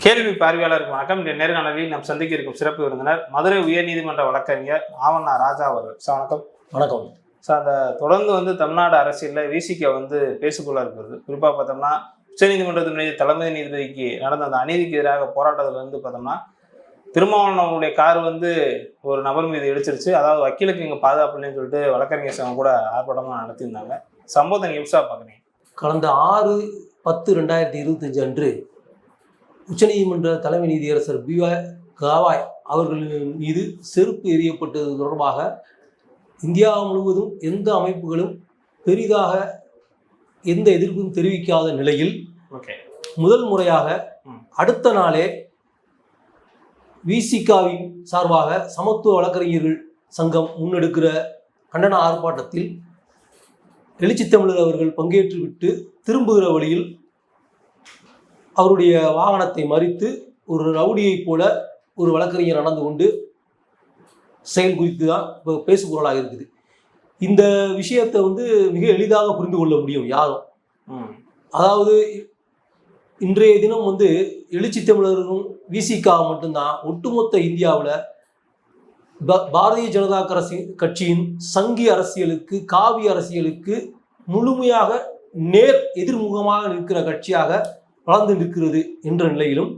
கேள்வி பார்வையாளருக்கு வணக்கம். இந்த நேர்காணலில் நாம் சந்திக்க இருக்கும் சிறப்பு விருந்தினர் மதுரை உயர்நீதிமன்ற வழக்கறிஞர் ஆவண்ணா ராஜா அவர்கள். சார் வணக்கம். வணக்கம் சார், அந்த தொடர்ந்து தமிழ்நாடு அரசியலில் விசிக பேசுபொருளாக இருக்கிறது. குறிப்பாக பார்த்தோம்னா உச்சநீதிமன்றத்தினுடைய தலைமை நீதிபதிக்கு நடந்த அந்த அநீதிக்கு எதிராக போராட்டத்தில் பார்த்தோம்னா திருமாவளவனுடைய கார் ஒரு நபர் மீது இடிச்சிருச்சு. அதாவது வக்கீலுக்கு இங்கே பாதுகாப்பு இல்லைன்னு சொல்லிட்டு வழக்கறிஞர் சங்கம் கூட ஆர்ப்பாட்டமாக நடத்தியிருந்தாங்க. சம்பவத்தை நீங்கள் எப்படியா பார்க்குறீங்க? கடந்த 6/10/2025 அன்று உச்சநீதிமன்ற தலைமை நீதியரசர் B.Y. கவாய் அவர்களின் மீது செருப்பு எறியப்பட்டது தொடர்பாக இந்தியா முழுவதும் எந்த அமைப்புகளும் பெரிதாக எந்த எதிர்ப்பும் தெரிவிக்காத நிலையில் முதல் முறையாக அடுத்த நாளே விசிகாவின் சார்பாக சமத்துவ வழக்கறிஞர்கள் சங்கம் முன்னெடுக்கிற கண்டன ஆர்ப்பாட்டத்தில் எழுச்சி தமிழர் அவர்கள் பங்கேற்றுவிட்டு திரும்புகிற வழியில் அவருடைய வாகனத்தை மறித்து ஒரு ரவுடியைப் போல ஒரு வழக்கறிஞர் நடந்து கொண்டு செயல் குறித்து தான் இப்போ பேசுபொருளாக இருக்குது. இந்த விஷயத்தை மிக எளிதாக புரிந்து கொள்ள முடியும் யாரும். அதாவது இன்றைய தினம் எழுச்சி தமிழர்களும் விசிகா மட்டும்தான் ஒட்டுமொத்த இந்தியாவில் பாரதிய ஜனதா கட்சியின் சங்கி அரசியலுக்கு காவி அரசியலுக்கு முழுமையாக நேர் எதிர்முகமாக நிற்கிற கட்சியாக வளர்ந்து நிற்கிறது என்ற நிலையிலும்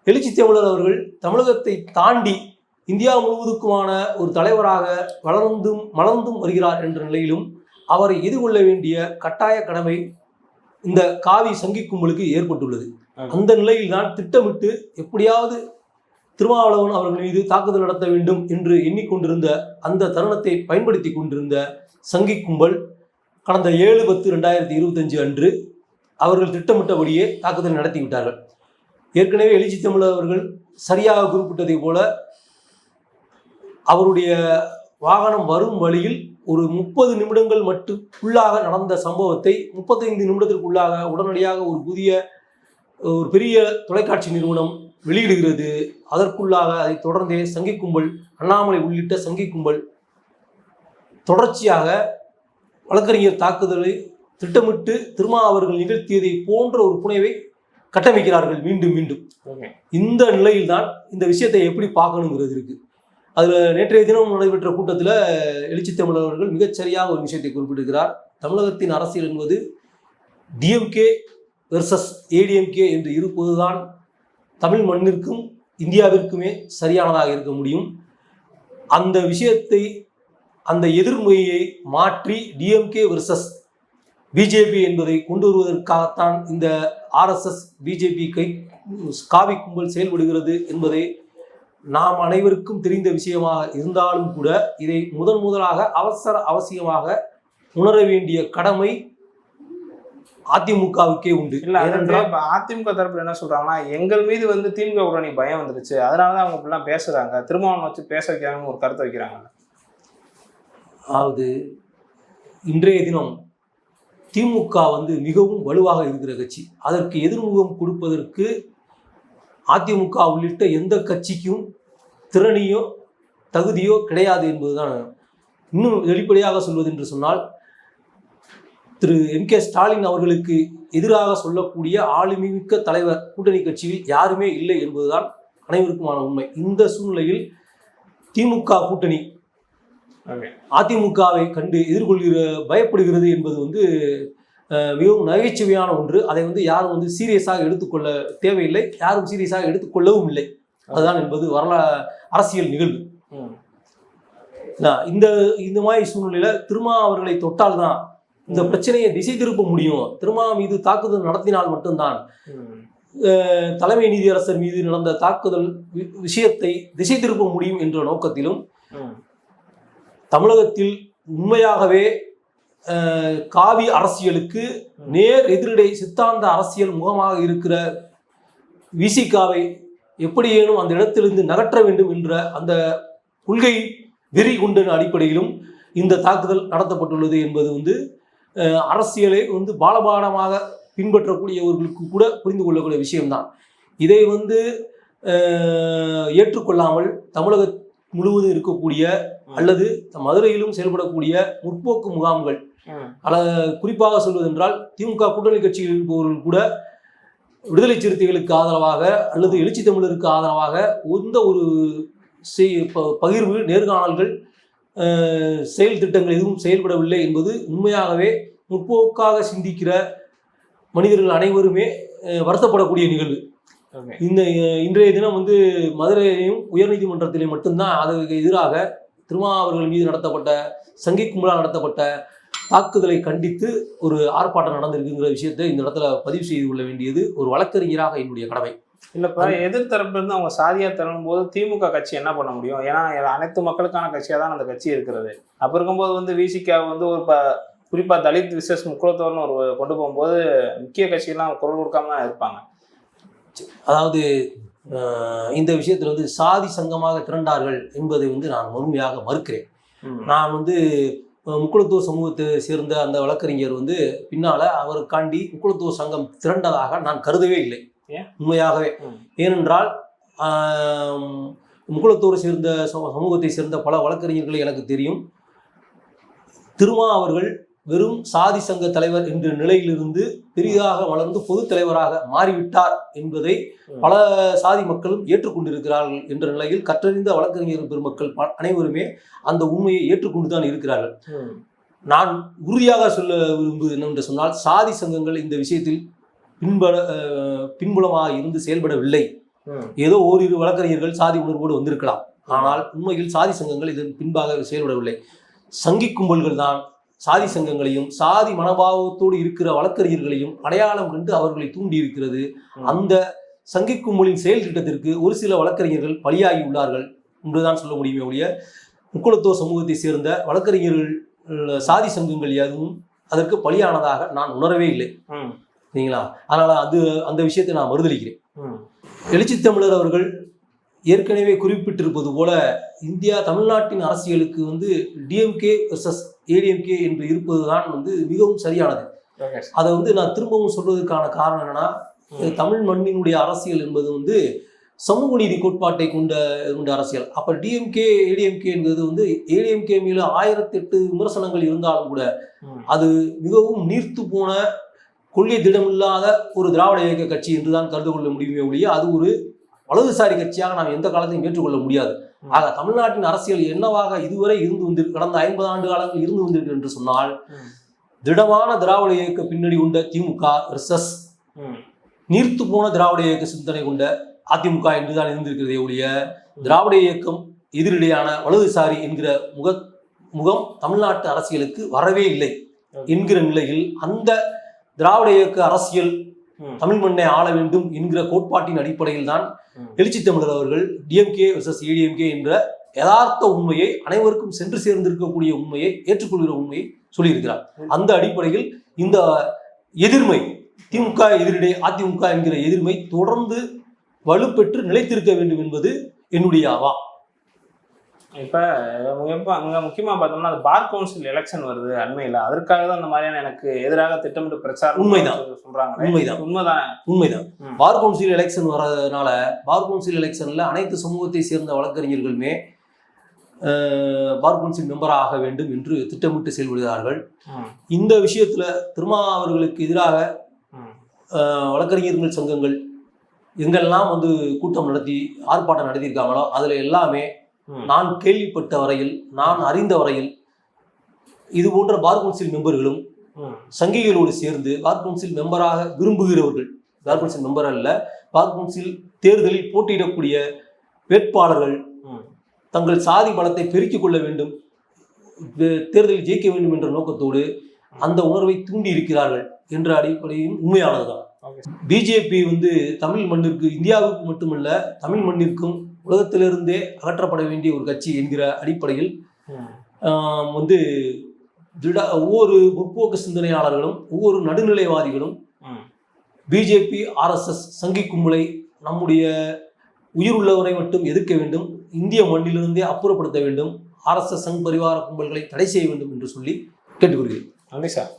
எழுச்சி தமிழர் அவர்கள் தமிழகத்தை தாண்டி இந்தியா முழுவதுக்குமான ஒரு தலைவராக மலர்ந்தும் வருகிறார் என்ற நிலையிலும் அவரை எதிர்கொள்ள வேண்டிய கட்டாய கடமை இந்த காவி சங்கி கும்பலுக்கு ஏற்பட்டுள்ளது. அந்த நிலையில் தான் திட்டமிட்டு எப்படியாவது திருமாவளவன் அவர்கள் மீது தாக்குதல் நடத்த வேண்டும் என்று எண்ணிக்கொண்டிருந்த அந்த தருணத்தை பயன்படுத்தி கொண்டிருந்த சங்கி கும்பல் கடந்த 7/10/2025 அன்று அவர்கள் திட்டமிட்டபடியே தாக்குதல் நடத்திவிட்டார்கள். ஏற்கனவே எழுச்சி தமிழர் அவர்கள் சரியாக குறிப்பிட்டதை போல அவருடைய வாகனம் வரும் வழியில் ஒரு 30 நிமிடங்கள் மட்டுக்குள்ளாக நடந்த சம்பவத்தை 35 நிமிடத்திற்குள்ளாக உடனடியாக ஒரு பெரிய தொலைக்காட்சி நிறுவனம் வெளியிடுகிறது. அதற்குள்ளாக அதை தொடர்ந்தே சங்கி கும்பல், அண்ணாமலை உள்ளிட்ட சங்கி கும்பல் தொடர்ச்சியாக வழக்கறிஞர் தாக்குதலை திட்டமிட்டு திருமா அவர்கள் நிகழ்த்தியதை போன்ற ஒரு புனைவை கட்டமைக்கிறார்கள் மீண்டும் மீண்டும். இந்த நிலையில் தான் இந்த விஷயத்தை எப்படி பார்க்கணுங்கிறது இருக்கு. அதில் நேற்றைய தினம் நடைபெற்ற கூட்டத்தில் எழுச்சி தமிழர் அவர்கள் மிகச்சரியாக ஒரு விஷயத்தை குறிப்பிட்டிருக்கிறார். தமிழகத்தின் அரசியல் என்பது டிஎம்கே வெர்சஸ் ஏடிஎம்கே என்று இருப்பதுதான் தமிழ் மண்ணிற்கும் இந்தியாவிற்குமே சரியானதாக இருக்க முடியும். அந்த விஷயத்தை, அந்த எதிர்மொழியை மாற்றி டிஎம்கே வெர்சஸ் பிஜேபி என்பதை கொண்டு வருவதற்காகத்தான் இந்த ஆர்எஸ்எஸ் பிஜேபி காவி கும்பல் செயல்படுகிறது என்பதை நாம் அனைவருக்கும் தெரிந்த விஷயமாக இருந்தாலும் கூட இதை முதலாக அவசியமாக உணர வேண்டிய கடமை அதிமுகவுக்கே உண்டு. இல்லை, இப்போ அதிமுக தரப்புல என்ன சொல்றாங்கன்னா, எங்கள் மீது திமுக உடனே பயம் வந்துருச்சு, அதனாலதான் அவங்க இப்படிலாம் பேசுறாங்க, திருமாவளவன் வச்சு பேச வைக்கிறாங்கன்னு ஒரு கருத்தை வைக்கிறாங்க. அதாவது இன்றைய தினம் திமுக மிகவும் வலுவாக இருக்கிற கட்சி. அதற்கு எதிர்முகம் கொடுப்பதற்கு அதிமுக உள்ளிட்ட எந்த கட்சிக்கும் திறனியோ தகுதியோ கிடையாது என்பதுதான். இன்னும் வெளிப்படையாக சொல்வது என்று சொன்னால், திரு M.K. ஸ்டாலின் அவர்களுக்கு எதிராக சொல்லக்கூடிய ஆளுமிக்க தலைவர் கூட்டணி கட்சியில் யாருமே இல்லை என்பதுதான் அனைவருக்குமான உண்மை. இந்த சூழ்நிலையில் திமுக கூட்டணி அதிமுகவை கண்டு பயப்படுகிறது என்பது மிகவும் நகைச்சுவையான ஒன்று. அதை யாரும் சீரியஸாக எடுத்துக்கொள்ள தேவையில்லை, யாரும் சீரியஸாக எடுத்துக்கொள்ளவும் இல்லை. அதுதான் என்பது அரசியல் நிகழ்வு. இந்த மாதிரி சூழ்நிலையில திருமா அவர்களை தொட்டால்தான் இந்த பிரச்சனையை திசை திருப்ப முடியும். திருமா மீது தாக்குதல் நடத்தினால் மட்டும்தான் தலைமை நீதியரசர் மீது நடந்த தாக்குதல் விஷயத்தை திசை திருப்ப முடியும் என்ற நோக்கத்திலும் தமிழகத்தில் உண்மையாகவே காவி அரசியலுக்கு நேர் எதிரடை சித்தாந்த அரசியல் முகமாக இருக்கிற விசிகாவை எப்படியேனும் அந்த இடத்திலிருந்து நகற்ற வேண்டும் என்ற அந்த கொள்கை வெறி கொண்ட அடிப்படையிலும் இந்த தாக்குதல் நடத்தப்பட்டுள்ளது என்பது அரசியலை பாலபாடமாக பின்பற்றக்கூடியவர்களுக்கு கூட புரிந்து கொள்ளக்கூடிய விஷயம்தான். இதை ஏற்றுக்கொள்ளாமல் தமிழக முழுவதும் இருக்கக்கூடிய அல்லது மதுரையிலும் செயல்படக்கூடிய முற்போக்கு முகாம்கள், குறிப்பாக சொல்வதென்றால் திமுக கூட்டணி கட்சியில் இருப்பவர்கள் கூட விடுதலை சிறுத்தைகளுக்கு ஆதரவாக அல்லது எழுச்சி தமிழருக்கு ஆதரவாக எந்த ஒரு பகிர்வு, நேர்காணல்கள், செயல் திட்டங்கள் எதுவும் செயல்படவில்லை என்பது உண்மையாகவே முற்போக்காக சிந்திக்கிற மனிதர்கள் அனைவருமே வருத்தப்படக்கூடிய நிகழ்வு. இன்றைய தினம் வந்து மதுரையிலையும் உயர்நீதிமன்றத்திலையும் மட்டும்தான் அதற்கு எதிராக திருமாவர்கள் மீது நடத்தப்பட்ட சங்கி கும்பலால் நடத்தப்பட்ட தாக்குதலை கண்டித்து ஒரு ஆர்ப்பாட்டம் நடந்திருக்குங்கிற விஷயத்தை இந்த இடத்துல பதிவு செய்து கொள்ள வேண்டியது ஒரு வழக்கறிஞராக என்னுடைய கடமை. இல்லப்பா, எதிர்த்தரப்புல இருந்து அவங்க சாதியா தரும் போது திமுக கட்சி என்ன பண்ண முடியும்? ஏன்னா அனைத்து மக்களுக்கான கட்சியா தான் அந்த கட்சி இருக்கிறது. அப்ப இருக்கும்போது வந்து விசிகா வந்து ஒரு குறிப்பா தலித் விசேஷ் முக்குலத்தோர்னு ஒரு கொண்டு போகும்போது முக்கிய கட்சியெல்லாம் குரல் கொடுக்காம தான் இருப்பாங்க. அதாவது இந்த விஷயத்துல வந்து சாதி சங்கமாக திரண்டார்கள் என்பதை வந்து நான் முழுமையாக மறுக்கிறேன். நான் வந்து முக்குலத்தோர் சமூகத்தை சேர்ந்த அந்த வழக்கறிஞர் வந்து பின்னால அவருக்காண்டி முக்குலத்தோர் சங்கம் திரண்டதாக நான் கருதவே இல்லை, உண்மையாகவே. ஏனென்றால் முக்குலத்தோரை சேர்ந்த சமூகத்தை சேர்ந்த பல வழக்கறிஞர்களை எனக்கு தெரியும். திருமா அவர்கள் வெறும் சாதி சங்க தலைவர் என்ற நிலையிலிருந்து பெரிதாக வளர்ந்து பொது தலைவராக மாறிவிட்டார் என்பதை பல சாதி மக்களும் ஏற்றுக்கொண்டிருக்கிறார்கள் என்ற நிலையில் கற்றறிந்த வழக்கறிஞர் பெருமக்கள் அனைவருமே அந்த உண்மையை ஏற்றுக்கொண்டுதான் இருக்கிறார்கள். நான் உறுதியாக சொல்ல விரும்புவது என்னவென்று சொன்னால், சாதி சங்கங்கள் இந்த விஷயத்தில் பின்புலமாக இருந்து செயல்படவில்லை. ஏதோ ஓரிரு வழக்கறிஞர்கள் சாதி உணர்வோடு வந்திருக்கலாம், ஆனால் உண்மையில் சாதி சங்கங்கள் இதன் பின்பாக செயல்படவில்லை. சங்கி கும்பல்கள் தான் சாதி சங்கங்களையும் சாதி மனோபாவத்தோடு இருக்கிற வழக்கறிஞர்களையும் அடையாளம் கண்டு அவர்களை தூண்டி இருக்கிறது. அந்த சங்கி கும்பலின் செயல் திட்டத்திற்கு ஒரு சில வழக்கறிஞர்கள் பலியாகி உள்ளார்கள் என்றுதான் சொல்ல முடியுமே ஒழிய, முக்குலத்தோர் சமூகத்தை சேர்ந்த வழக்கறிஞர்கள் சாதி சங்கங்கள் எதுவும் அதற்கு பலியானதாக நான் உணரவே இல்லை. சரிங்களா? அதனால அந்த விஷயத்தை நான் மறுதளிக்கிறேன். எழுச்சி தமிழர் அவர்கள் ஏற்கனவே குறிப்பிட்டிருப்பது போல இந்தியா தமிழ்நாட்டின் அரசியலுக்கு வந்து டிஎம்கே வெர்சஸ் ஏடிஎம்கே என்று இருப்பதுதான் வந்து மிகவும் சரியானது. அதை வந்து நான் திரும்பவும் சொல்வதற்கான காரணம் என்னன்னா, தமிழ் மண்ணினுடைய அரசியல் என்பது வந்து சமூக நீதி கோட்பாட்டை கொண்ட அரசியல். அப்ப டிஎம்கே ஏடிஎம்கே என்பது வந்து ஏடிஎம்கே மேல 1008 விமர்சனங்கள் இருந்தாலும் கூட அது மிகவும் நீர்த்து போன கொள்கை திடமில்லாத ஒரு திராவிட இயக்க கட்சி என்றுதான் கருது கொள்ள முடியுமே ஒழிய அது ஒரு வலதுசாரி கட்சியாக நாம் எந்த காலத்தையும் ஏற்றுக்கொள்ள முடியாது. ஆக தமிழ்நாட்டின் அரசியல் என்னவாக இதுவரை இருந்து வந்திருக்கு, கடந்த 50 ஆண்டு காலங்கள் இருந்து வந்திருக்கு என்று சொன்னால், திடமான திராவிட இயக்க பின்னணி கொண்ட திமுக வெர்சஸ் நீர்த்து போன திராவிட இயக்க சிந்தனை கொண்ட அதிமுக என்றுதான் இருந்திருக்கிறதே ஒழிய திராவிட இயக்கம் எதிரிடையான வலதுசாரி என்கிற முகம் தமிழ்நாட்டு அரசியலுக்கு வரவே இல்லை என்கிற நிலையில், அந்த திராவிட இயக்க அரசியல் தமிழ் மண்ணை ஆள வேண்டும் என்கிற கோட்பாட்டின் அடிப்படையில் தான் எழுச்சி தமிழர் அவர்கள் டிஎம்கே வெர்சஸ் ஏடிஎம்கே என்ற யதார்த்த உண்மையை, அனைவருக்கும் சென்று சேர்ந்திருக்கக்கூடிய உண்மையை, ஏற்றுக்கொள்கிற உண்மையை சொல்லியிருக்கிறார். அந்த அடிப்படையில் இந்த எதிர்மை, திமுக எதிரிடை அதிமுக என்கிற எதிர்மை தொடர்ந்து வலுப்பெற்று நிலைத்திருக்க வேண்டும் என்பது என்னுடைய அவா. இப்போ அங்கே முக்கியமாக பார்த்தோம்னா அது பார் கவுன்சில் எலெக்ஷன் வருது அண்மையில், அதற்காக தான் அந்த மாதிரியான எனக்கு எதிராக திட்டமிட்டு பிரச்சாரம் உண்மைதான் சொல்றாங்க. உண்மைதான். பார் கவுன்சில் எலெக்ஷன் வர்றதுனால பார் கவுன்சில் எலெக்ஷன்ல அனைத்து சமூகத்தை சேர்ந்த வழக்கறிஞர்களுமே பார் கவுன்சில் மெம்பர் ஆக வேண்டும் என்று திட்டமிட்டு செயல்படுகிறார்கள். இந்த விஷயத்துல திருமா அவர்களுக்கு எதிராக வழக்கறிஞர்கள் சங்கங்கள் எங்கெல்லாம் வந்து கூட்டம் நடத்தி ஆர்ப்பாட்டம் நடத்தியிருக்காங்களோ அதுல எல்லாமே நான் கேள்விப்பட்ட வரையில், நான் அறிந்த வரையில், இது போன்ற பார் கவுன்சில் மெம்பர்களும் சங்கிகளோடு சேர்ந்து பார் கவுன்சில் மெம்பராக விரும்புகிறவர்கள், பார் கவுன்சில் மெம்பர் அல்ல, பார் கவுன்சில் தேர்தலில் போட்டியிடக்கூடிய வேட்பாளர்கள் தங்கள் சாதி பலத்தை பெருக்கிக் கொள்ள வேண்டும், தேர்தலில் ஜெயிக்க வேண்டும் என்ற நோக்கத்தோடு அந்த உணர்வை தூண்டி இருக்கிறார்கள் என்ற அடிப்படையும் உண்மையானதுதான். பிஜேபி வந்து தமிழ் மண்ணிற்கு, இந்தியாவுக்கு மட்டுமல்ல தமிழ் மண்ணிற்கும் உலகத்திலிருந்தே அகற்றப்பட வேண்டிய ஒரு கட்சி என்கிற அடிப்படையில் வந்து ஒவ்வொரு முற்போக்கு சிந்தனையாளர்களும் ஒவ்வொரு நடுநிலைவாதிகளும் பிஜேபி ஆர்எஸ்எஸ் சங்கி கும்பலை நம்முடைய உயிர் உள்ளவரை மட்டும் எதிர்க்க வேண்டும், இந்திய மண்ணிலிருந்தே அப்புறப்படுத்த வேண்டும், ஆர்எஸ்எஸ் சங் பரிவார கும்பல்களை தடை செய்ய வேண்டும் என்று சொல்லி கேட்டுக்கொள்கிறேன். நன்றி சார்.